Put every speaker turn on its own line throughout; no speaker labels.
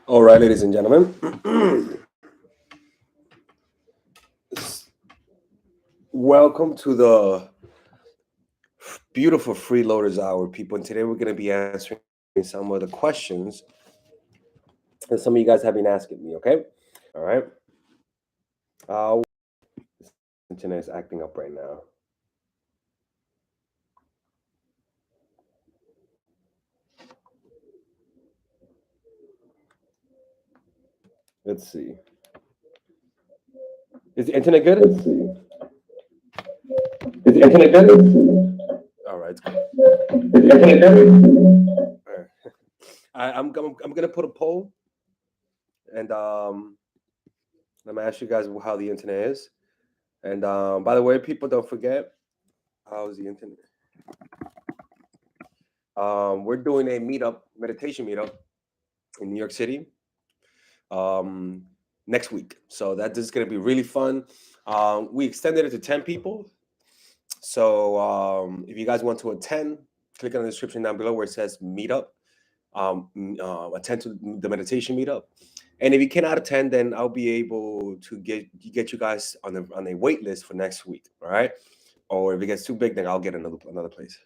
All right, ladies and gentlemen. Welcome to the beautiful Freeloaders Hour, people. And today we're going to be answering some of the questions that some of you guys have been asking me, okay? All right. This internet is acting up right now. Let's see. Is the internet good?
Let's see. Is the internet good?
All right, it's good.
Is the internet good?
All right. I'm going to put a poll, and I'm going to ask you guys how the internet is. And by the way, people, don't forget, how's the internet? We're doing a meetup, meditation meetup in New York City um, next week. So that this is going to be really fun. We extended it to 10 people. So if you guys want to attend, click on the description down below where it says meetup. Attend to the meditation meetup. And if you cannot attend, then I'll be able to get you guys on a wait list for next week. All right. Or if it gets too big, then I'll get another place.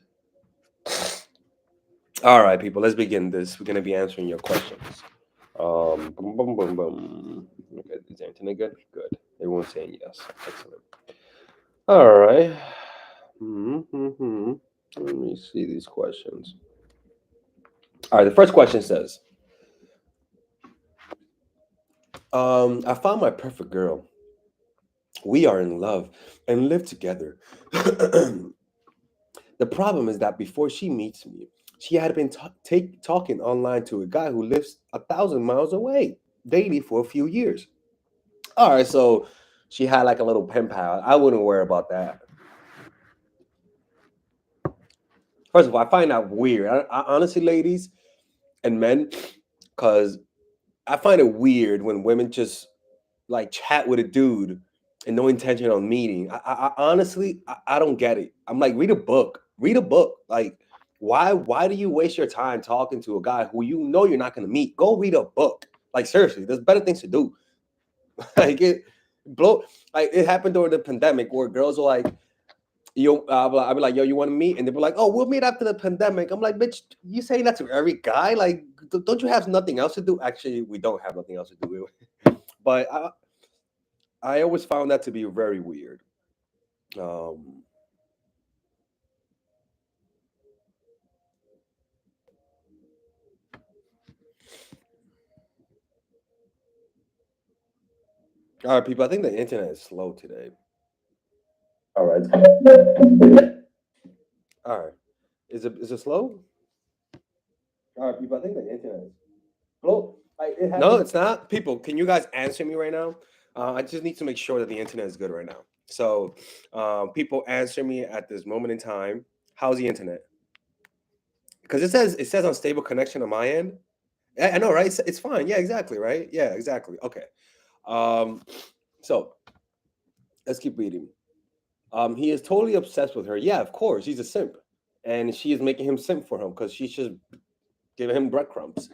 All right, people. Let's begin this. We're gonna be answering your questions. Boom, boom, boom, boom. Okay, is the internet good? Good. Everyone's saying yes. Excellent. All right. Mm-hmm. Let me see these questions. All right. The first question says, I found my perfect girl. We are in love and live together. The problem is that before she meets me, she had been talking online to a guy who lives 1,000 miles away daily for a few years. All right, so she had like a little pen pal. I wouldn't worry about that. First of all, I find that weird. Honestly, ladies and men, because I find it weird when women just like chat with a dude and no intention on meeting. I honestly, I don't get it. I'm like, read a book. Read a book. Like, why do you waste your time talking to a guy who you know you're not going to meet? Go read a book. Like, seriously, there's better things to do. Like blow. Like it happened during the pandemic where girls were like, "Yo," I'll be like, "Yo, you want to meet?" And they'd be like, "Oh, we'll meet after the pandemic." I'm like, "Bitch, you saying that to every guy? Like, don't you have nothing else to do?" Actually, we don't have nothing else to do. But I always found that to be very weird. Um, all right, people. I think the internet is slow today.
All right.
All right, is it slow? All right, people. I think the internet is slow. Like, no, it's not. People, can you guys answer me right now? I just need to make sure that the internet is good right now. So, people, answer me at this moment in time. How's the internet? Because it says unstable connection on my end. I know, right? It's fine. Yeah, exactly. Right? Yeah, exactly. Okay. Um, so let's keep reading. He is totally obsessed with her. Yeah, of course, he's a simp, and she is making him simp for him because she's just giving him breadcrumbs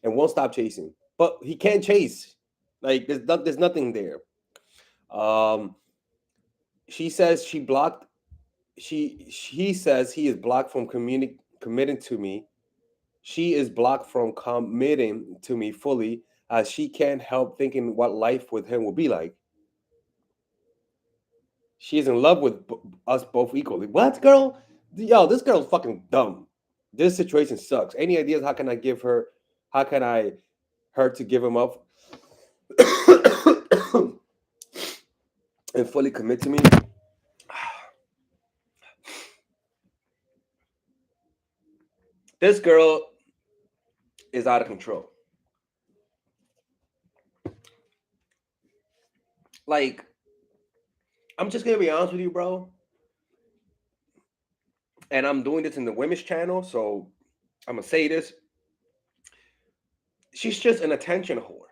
and won't stop chasing. But he can't chase. Like there's nothing there. Um, she says she blocked. He says he is blocked from committing to me. She is blocked from committing to me fully, as she can't help thinking what life with him will be like. She is in love with us both equally. What, girl? Yo, this girl's fucking dumb. This situation sucks. Any ideas? How can I give her? How can I her to give him up and fully commit to me? This girl is out of control. Like, I'm just gonna be honest with you, bro. And I'm doing this in the women's channel, so I'm gonna say this. She's just an attention whore.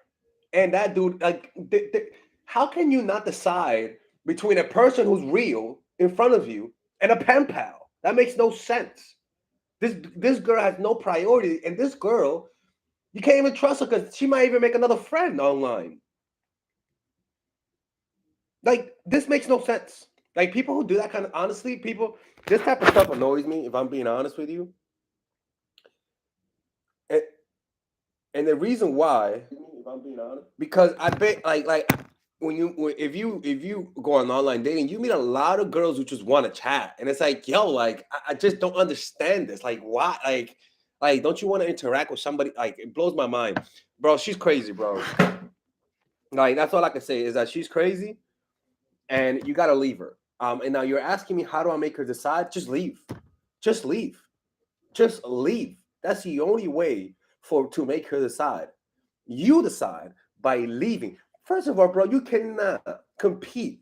And that dude, like, how can you not decide between a person who's real in front of you and a pen pal? That makes no sense. This girl has no priority, and this girl You can't even trust her because she might even make another friend online. Like, this makes no sense. Like, people who do that kind of, honestly, this type of stuff annoys me, if I'm being honest with you. And the reason why, if I'm being honest, because I bet, like if you go on online dating, you meet a lot of girls who just want to chat, and it's like, yo, like I just don't understand this. Like, why? Like, don't you want to interact with somebody? Like, it blows my mind, bro. She's crazy, bro. Like, that's all I can say is that she's crazy, and you gotta leave her. And now you're asking me, how do I make her decide? Just leave. Just leave. Just leave. That's the only way to make her decide. You decide by leaving. First of all, bro, you cannot compete.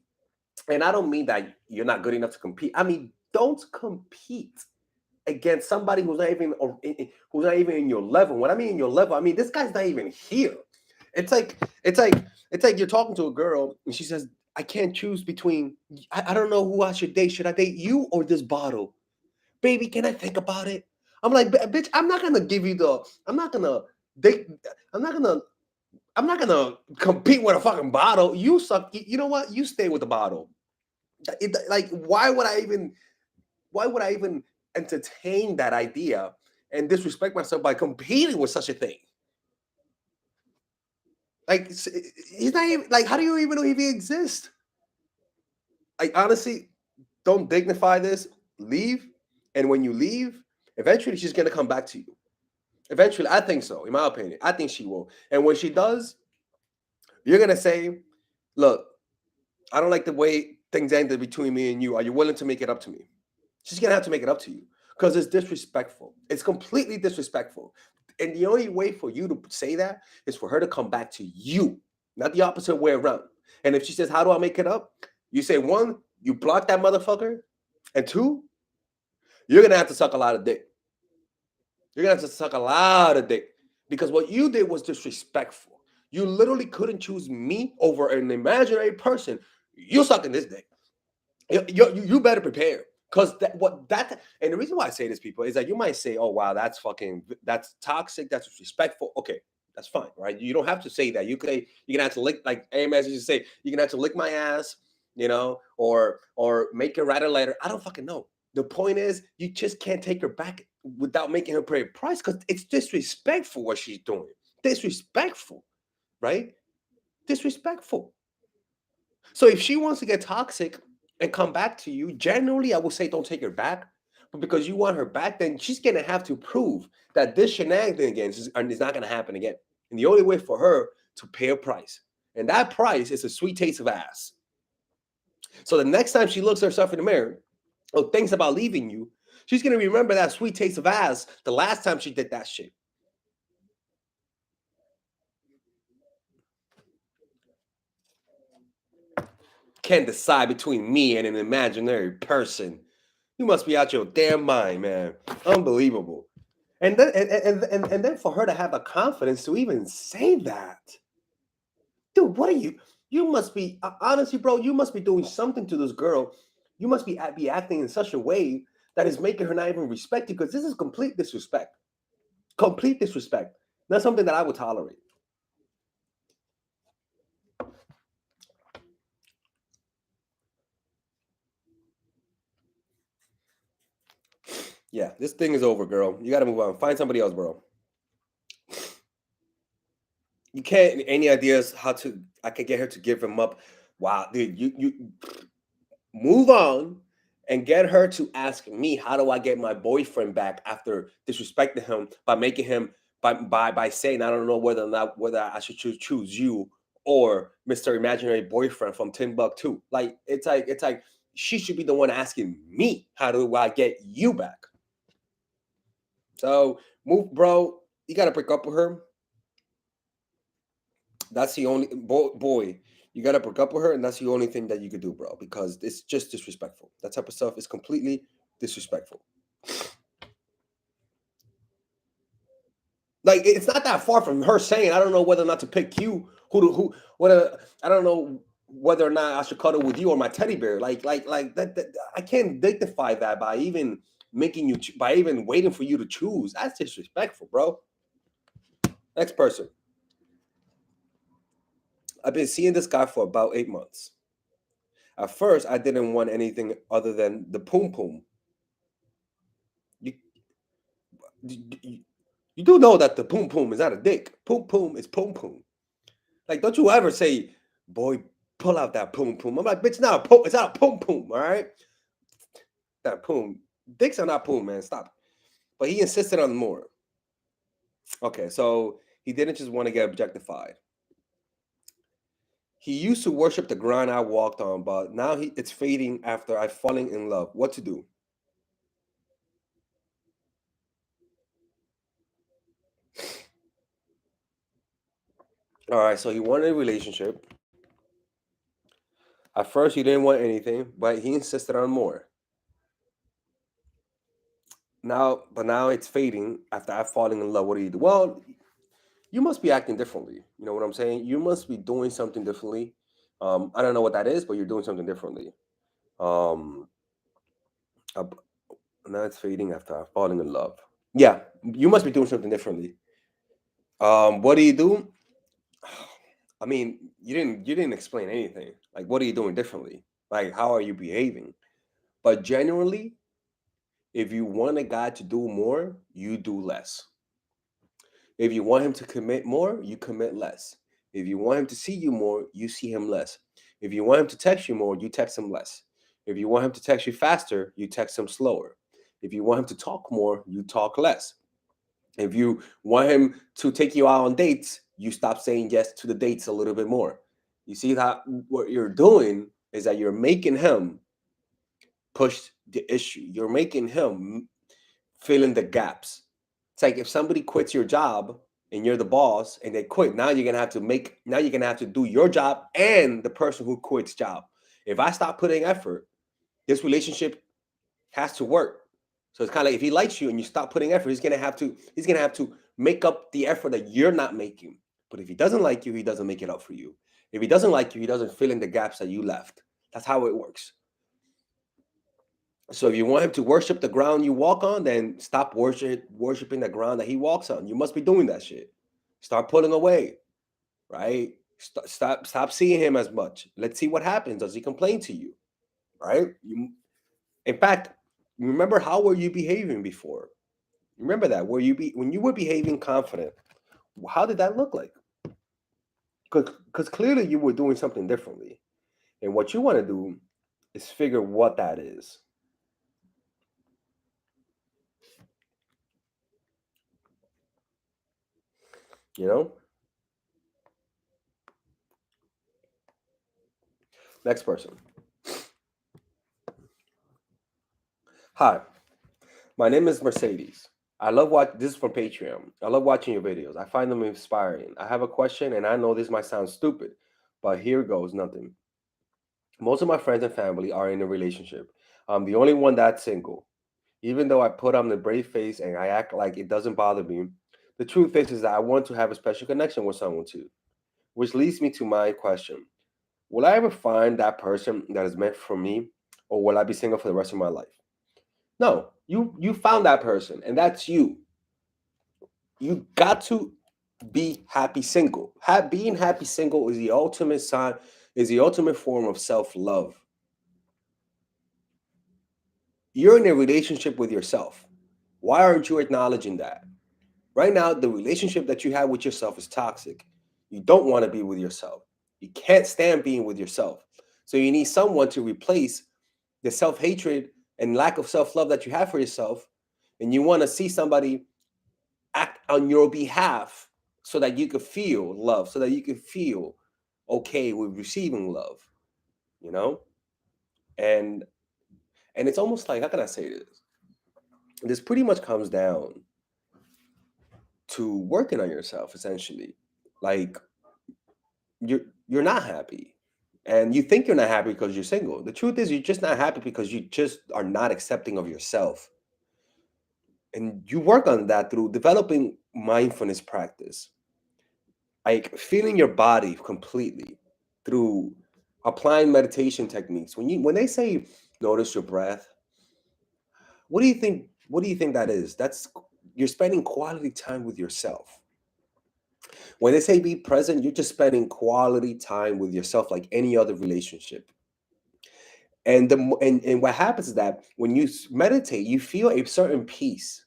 And I don't mean that you're not good enough to compete. I mean, don't compete against somebody who's not even in your level. When I mean in your level, I mean this guy's not even here. It's like you're talking to a girl and she says, I can't choose between I don't know who I should date. Should I date you or this bottle? Baby, can I think about it? I'm like, bitch, I'm not gonna give you the I'm not gonna date I'm not gonna I'm not gonna compete with a fucking bottle. You suck. You know what? You stay with the bottle. Like, why would I even entertain that idea and disrespect myself by competing with such a thing? Like, he's not even like. How do you even know if he exists? Like, honestly, don't dignify this. Leave, and when you leave, eventually she's gonna come back to you. Eventually, I think so. In my opinion, I think she will. And when she does, you're gonna say, "Look, I don't like the way things ended between me and you. Are you willing to make it up to me?" She's gonna have to make it up to you because it's disrespectful. It's completely disrespectful. And the only way for you to say that is for her to come back to you, not the opposite way around. And if she says, how do I make it up? You say, one, you block that motherfucker. And two, you're gonna have to suck a lot of dick. You're gonna have to suck a lot of dick. Because what you did was disrespectful. You literally couldn't choose me over an imaginary person. You're sucking this dick. You better prepare. Because and the reason why I say this, people, is that you might say, oh, wow, that's toxic, that's disrespectful. Okay, that's fine, right? You don't have to say that. You can have to lick, like AMS used to say, you can have to lick my ass, or make her write a letter. I don't fucking know. The point is, you just can't take her back without making her pay a price because it's disrespectful what she's doing. Disrespectful, right? Disrespectful. So if she wants to get toxic and come back to you, generally I would say don't take her back. But because you want her back, then she's gonna have to prove that this shenanigans is not gonna happen again. And the only way for her to pay a price, and that price is a sweet taste of ass. So the next time she looks at herself in the mirror or thinks about leaving you, she's gonna remember that sweet taste of ass the last time she did that shit. Can't decide between me and an imaginary person. You must be out your damn mind, man. Unbelievable. And then for her to have the confidence to even say that, dude, what are you? You must be honestly, bro. You must be doing something to this girl. You must be acting in such a way that is making her not even respect you, because this is complete disrespect. Complete disrespect. Not something that I would tolerate. Yeah, this thing is over, girl. You got to move on. Find somebody else, bro. You can't. Any ideas how I can get her to give him up? Wow, dude, you move on and get her to ask me, how do I get my boyfriend back after disrespecting him by making him by saying, I don't know whether I should choose you or Mr. Imaginary Boyfriend from Timbuktu. Like it's like she should be the one asking me, how do I get you back? So move, bro. You gotta break up with her. That's the only boy. You gotta break up with her, and that's the only thing that you could do, bro. Because it's just disrespectful. That type of stuff is completely disrespectful. Like, it's not that far from her saying, "I don't know whether or not to pick you. Whether I don't know whether or not I should cuddle with you or my teddy bear." Like that I can't dignify that by even making you by even waiting for you to choose. That's disrespectful, bro. Next person. I've been seeing this guy for about 8 months. At first, I didn't want anything other than the poom poom. You, you, you do know that the poom poom is not a dick. Poom poom is poom poom. Like, don't you ever say, boy, pull out that poom poom. I'm like, bitch, it's not a poom poom, all right? That poom. Dicks are not poom, man. Stop. But he insisted on more. Okay, so he didn't just want to get objectified. He used to worship the ground I walked on, but now it's fading after I've fallen in love. What to do? All right, so he wanted a relationship. At first, he didn't want anything, but he insisted on more. Now it's fading after I've fallen in love. What do you do? Well, you must be acting differently. You know what I'm saying? You must be doing something differently. I don't know what that is, but you're doing something differently. Um, uh, Now it's fading after I've fallen in love. Yeah, you must be doing something differently. What do you do? I mean, you didn't explain anything. Like, what are you doing differently? Like, how are you behaving? But generally, if you want a guy to do more, you do less. If you want him to commit more, you commit less. If you want him to see you more, you see him less. If you want him to text you more, you text him less. If you want him to text you faster, you text him slower. If you want him to talk more, you talk less. If you want him to take you out on dates, you stop saying yes to the dates a little bit more. You see that what you're doing is that you're making him push the issue. You're making him fill in the gaps. It's like if somebody quits your job and you're the boss and they quit, now you're gonna have to do your job and the person who quits job. If I stop putting effort, this relationship has to work. So it's kind of like if he likes you and you stop putting effort, he's gonna have to make up the effort that you're not making. But if he doesn't like you, he doesn't make it up for you. If he doesn't like you, he doesn't fill in the gaps that you left. That's how it works. So if you want him to worship the ground you walk on, then stop worshiping the ground that he walks on. You must be doing that shit. Start pulling away, right? Stop seeing him as much. Let's see what happens. Does he complain to you, right? In fact, remember how were you behaving before? Remember that when you were behaving confident. How did that look like? Because clearly you were doing something differently, and what you want to do is figure what that is. You know. Next person. Hi, my name is Mercedes. I love what this is from Patreon. I love watching your videos. I find them inspiring. I have a question, and I know this might sound stupid, but here goes nothing. Most of my friends and family are in a relationship. I'm the only one that's single. Even though I put on the brave face and I act like it doesn't bother me, the truth is that I want to have a special connection with someone too. Which leads me to my question: will I ever find that person that is meant for me, or will I be single for the rest of my life? No, you found that person, and that's you. You got to be happy single. Being happy single is the ultimate sign, is the ultimate form of self love. You're in a relationship with yourself. Why aren't you acknowledging that? Right now, the relationship that you have with yourself is toxic. You don't want to be with yourself. You can't stand being with yourself. So you need someone to replace the self hatred and lack of self love that you have for yourself. And you want to see somebody act on your behalf so that you could feel love, so that you could feel okay with receiving love, you know? And it's almost like, how can I say this? This pretty much comes down to working on yourself essentially. Like you're not happy. And you think you're not happy because you're single. The truth is you're just not happy because you just are not accepting of yourself. And you work on that through developing mindfulness practice, like feeling your body completely through applying meditation techniques. When they say notice your breath, what do you think that is? That's you're spending quality time with yourself. When they say be present, you're just spending quality time with yourself like any other relationship. And what happens is that when you meditate, you feel a certain peace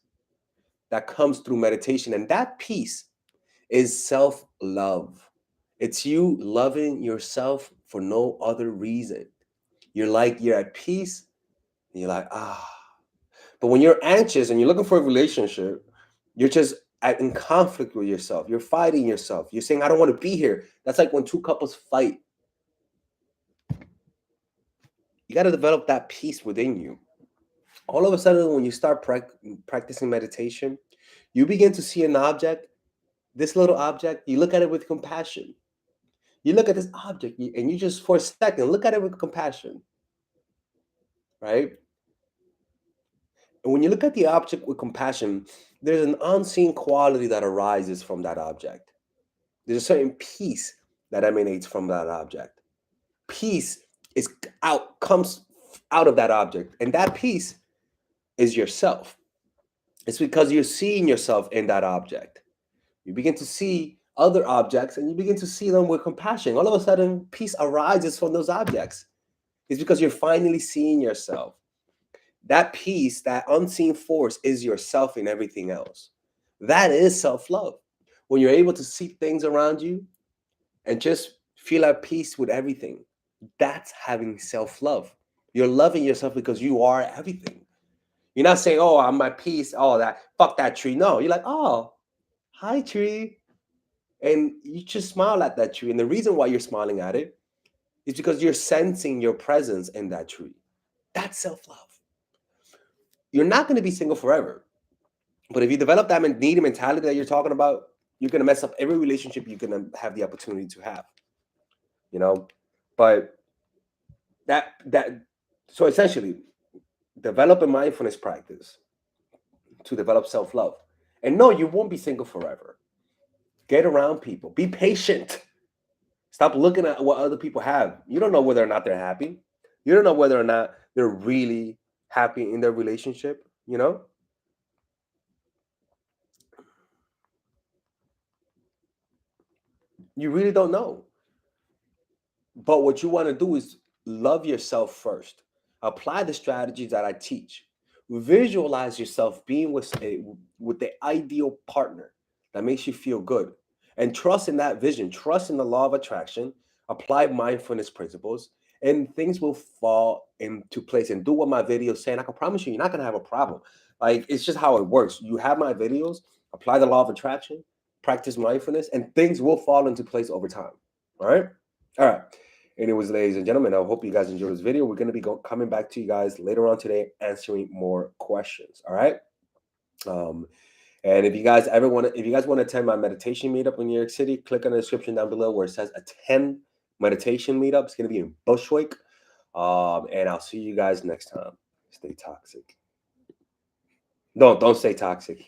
that comes through meditation, and that peace is self-love. It's you loving yourself for no other reason. You're at peace, and you're like, ah. But when you're anxious and you're looking for a relationship, you're just in conflict with yourself. You're fighting yourself. You're saying, I don't want to be here. That's like when two couples fight. You got to develop that peace within you. All of a sudden, when you start practicing meditation, you begin to see an object, this little object, you look at it with compassion. You look at this object and you just, for a second, look at it with compassion, right? And when you look at the object with compassion, there's an unseen quality that arises from that object. There's a certain peace that emanates from that object. Peace comes out of that object, and that peace is yourself. It's because you're seeing yourself in that object. You begin to see other objects and you begin to see them with compassion. All of a sudden, peace arises from those objects. It's because you're finally seeing yourself. That peace, that unseen force is yourself in everything else. That is self-love. When you're able to see things around you and just feel at peace with everything, that's having self-love. You're loving yourself because you are everything. You're not saying, oh, I'm at peace, oh, that, fuck that tree. No, you're like, oh, hi, tree. And you just smile at that tree. And the reason why you're smiling at it is because you're sensing your presence in that tree. That's self-love. You're not going to be single forever. But if you develop that needy mentality that you're talking about, you're going to mess up every relationship you're going to have the opportunity to have. You know? But so essentially, develop a mindfulness practice to develop self-love. And no, you won't be single forever. Get around people. Be patient. Stop looking at what other people have. You don't know whether or not they're happy. You don't know whether or not they're really happy in their relationship, you know? You really don't know. But what you want to do is love yourself first. Apply the strategies that I teach. Visualize yourself being with the ideal partner that makes you feel good. And trust in that vision, trust in the law of attraction, apply mindfulness principles, and things will fall into place. And do what my videos say, and I can promise you're not going to have a problem. Like, it's just how it works. You have my videos, apply the law of attraction, practice mindfulness, and things will fall into place over time. All right? All right. Anyways, ladies and gentlemen, I hope you guys enjoyed this video. We're going to be coming back to you guys later on today, answering more questions. All right. And if you guys want to attend my meditation meetup in New York City, click on the description down below where it says attend meditation meetup. It's going to be in Bushwick. And I'll see you guys next time. Stay toxic. Don't stay toxic.